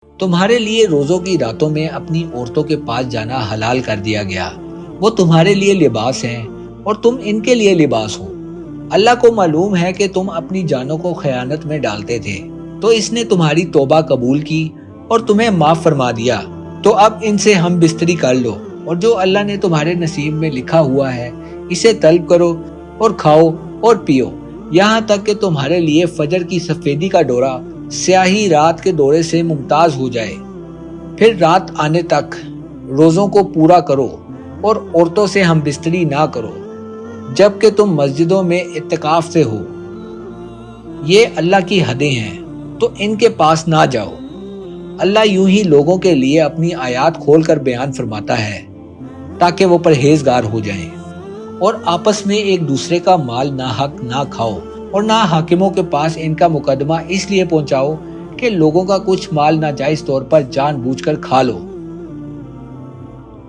تمہارے لیے روزوں کی راتوں میں اپنی عورتوں کے پاس جانا حلال کر دیا گیا۔ وہ تمہارے لیے لباس ہیں اور تم ان کے لیے لباس ہو۔ اللہ کو معلوم ہے کہ تم اپنی جانوں کو خیانت میں ڈالتے تھے، تو اس نے تمہاری توبہ قبول کی اور تمہیں معاف فرما دیا۔ تو اب ان سے ہم بستری کر لو، اور جو اللہ نے تمہارے نصیب میں لکھا ہوا ہے اسے طلب کرو اور کھاؤ اور پیو، یہاں تک کہ تمہارے لیے فجر کی سفیدی کا ڈورا سیاہی رات کے دورے سے ممتاز ہو جائے۔ پھر رات آنے تک روزوں کو پورا کرو اور عورتوں سے ہم بستری نہ کرو جبکہ تم مسجدوں میں اعتکاف سے ہو۔ یہ اللہ کی حدیں ہیں، تو ان کے پاس نہ جاؤ۔ اللہ یوں ہی لوگوں کے لیے اپنی آیات کھول کر بیان فرماتا ہے تاکہ وہ پرہیزگار ہو جائیں، اور آپس میں ایک دوسرے کا مال ناحق نہ کھاؤ، اور نہ حاکموں کے پاس ان کا مقدمہ اس لیے پہنچاؤ کہ لوگوں کا کچھ مال ناجائز طور پر جان بوجھ کر کھا لو۔